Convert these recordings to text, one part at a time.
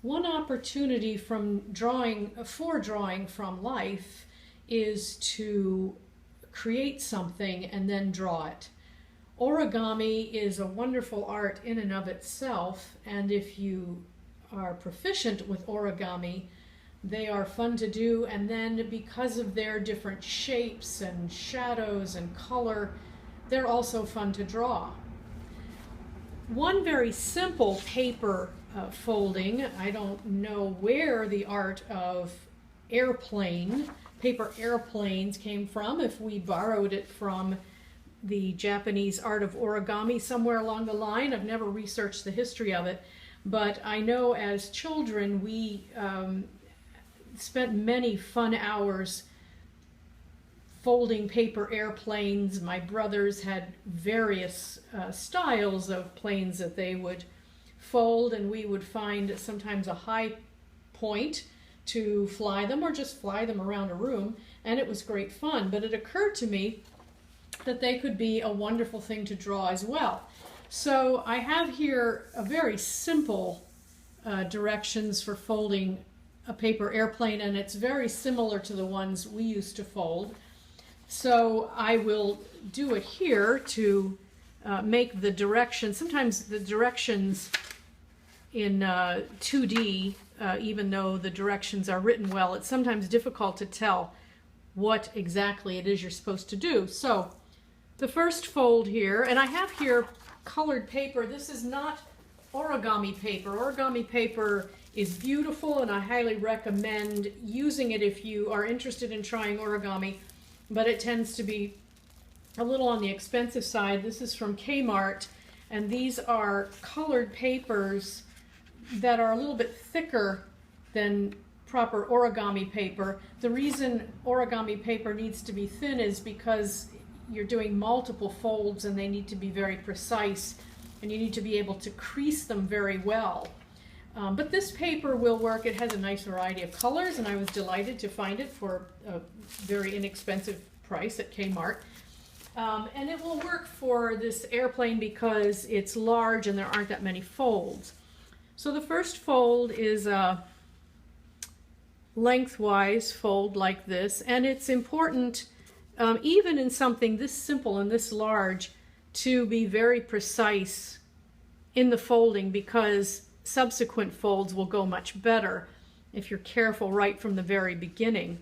One opportunity for drawing from life is to create something and then draw it. Origami is a wonderful art in and of itself, and if you are proficient with origami, they are fun to do, and then because of their different shapes and shadows and color, they're also fun to draw. One very simple paper folding, I don't know where the art of paper airplanes came from, if we borrowed it from the Japanese art of origami somewhere along the line. I've never researched the history of it, but I know as children we spent many fun hours folding paper airplanes. My brothers had various styles of planes that they would fold, and we would find sometimes a high point to fly them or just fly them around a room, and it was great fun. But it occurred to me that they could be a wonderful thing to draw as well. So I have here a very simple directions for folding a paper airplane, and it's very similar to the ones we used to fold. So I will do it here to make the directions. Sometimes the directions in 2D, even though the directions are written well, it's sometimes difficult to tell what exactly it is you're supposed to do. So the first fold here, and I have here colored paper. This is not origami paper. Origami paper is beautiful, and I highly recommend using it if you are interested in trying origami, but it tends to be a little on the expensive side. This is from Kmart, and these are colored papers that are a little bit thicker than proper origami paper. The reason origami paper needs to be thin is because you're doing multiple folds and they need to be very precise, and you need to be able to crease them very well. But this paper will work. It has a nice variety of colors, and I was delighted to find it for a very inexpensive price at Kmart. And it will work for this airplane because it's large and there aren't that many folds. So the first fold is a lengthwise fold like this, and it's important, even in something this simple and this large, to be very precise in the folding, because subsequent folds will go much better if you're careful right from the very beginning.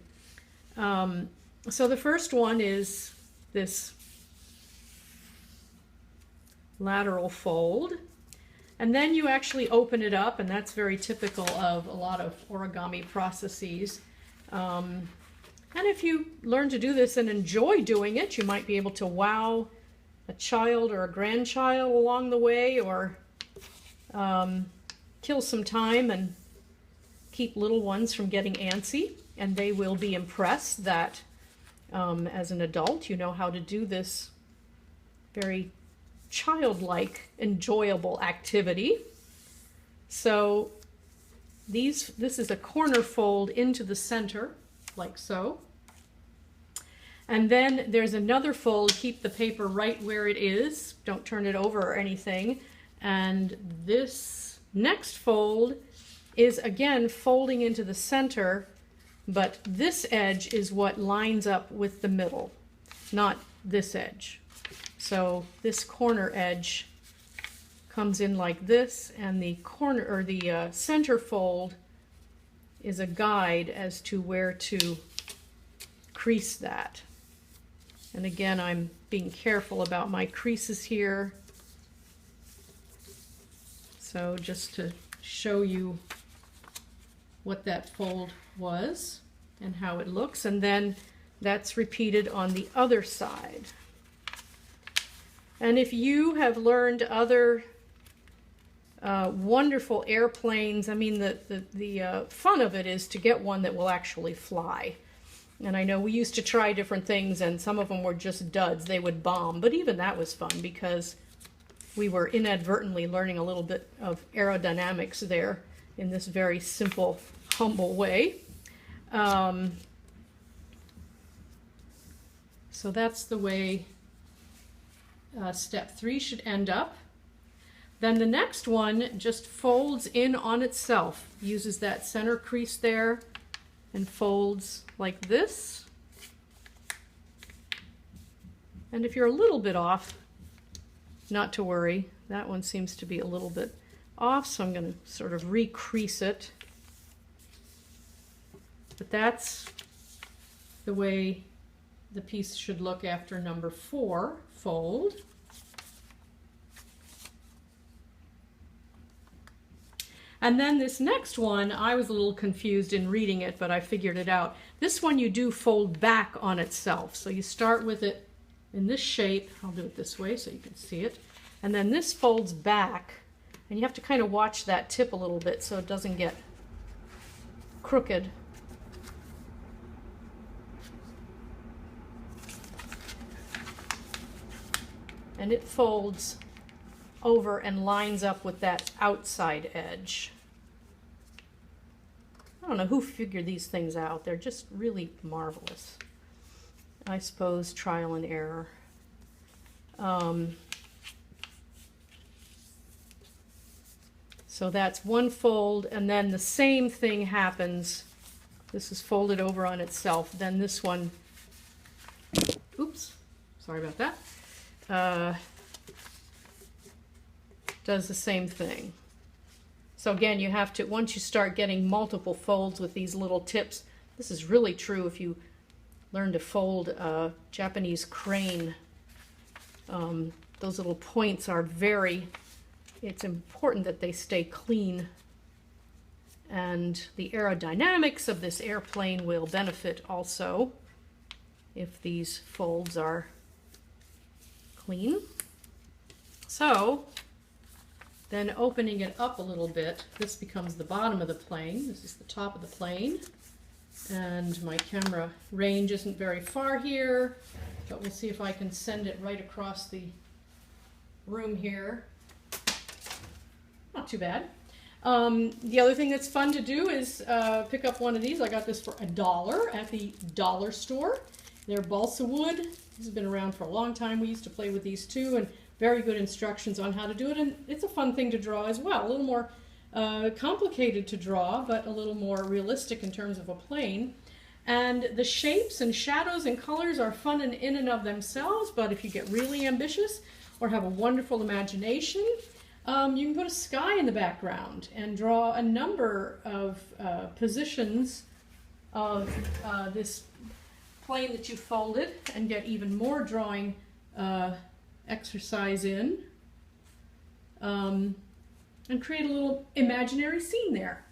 So the first one is this lateral fold, and then you actually open it up, and that's very typical of a lot of origami processes. And if you learn to do this and enjoy doing it, you might be able to wow a child or a grandchild along the way, or kill some time and keep little ones from getting antsy, and they will be impressed that as an adult you know how to do this very childlike, enjoyable activity. So this is a corner fold into the center, like so. And then there's another fold. Keep the paper right where it is. Don't turn it over or anything. And this next fold is again folding into the center, but this edge is what lines up with the middle, not this edge. So this corner edge comes in like this, and the corner, or the center fold, is a guide as to where to crease that. And again, I'm being careful about my creases here. So just to show you what that fold was and how it looks, and then that's repeated on the other side. And if you have learned other wonderful airplanes, I mean, the fun of it is to get one that will actually fly. And I know we used to try different things, and some of them were just duds. They would bomb, but even that was fun because we were inadvertently learning a little bit of aerodynamics there in this very simple, humble way. So that's the way step 3 should end up. Then the next one just folds in on itself, uses that center crease there and folds like this. And if you're a little bit off, not to worry. That one seems to be a little bit off, so I'm going to sort of recrease it. But that's the way the piece should look after number 4 fold. And then this next one, I was a little confused in reading it, but I figured it out. This one you do fold back on itself. So you start with it in this shape. I'll do it this way so you can see it. And then this folds back, and you have to kind of watch that tip a little bit so it doesn't get crooked. And it folds over and lines up with that outside edge. I don't know who figured these things out. They're just really marvelous. I suppose trial and error. So that's one fold, and then the same thing happens. This is folded over on itself. Then this one, oops, sorry about that, does the same thing. So again, you have to, once you start getting multiple folds with these little tips, this is really true if you learn to fold Japanese crane. Those little points are it's important that they stay clean, and the aerodynamics of this airplane will benefit also if these folds are clean. So then opening it up a little bit, this becomes the bottom of the plane. This is the top of the plane, and my camera range isn't very far here, but we'll see if I can send it right across the room here. Not too bad. The other thing that's fun to do is pick up one of these. I got this for $1 at the dollar store. They're balsa wood. This has been around for a long time. We used to play with these too, and very good instructions on how to do it. And it's a fun thing to draw as well. A little more complicated to draw, but a little more realistic in terms of a plane. And the shapes and shadows and colors are fun in and of themselves, but if you get really ambitious or have a wonderful imagination, you can put a sky in the background and draw a number of positions of this plane that you folded and get even more drawing exercise in, and create a little imaginary scene there.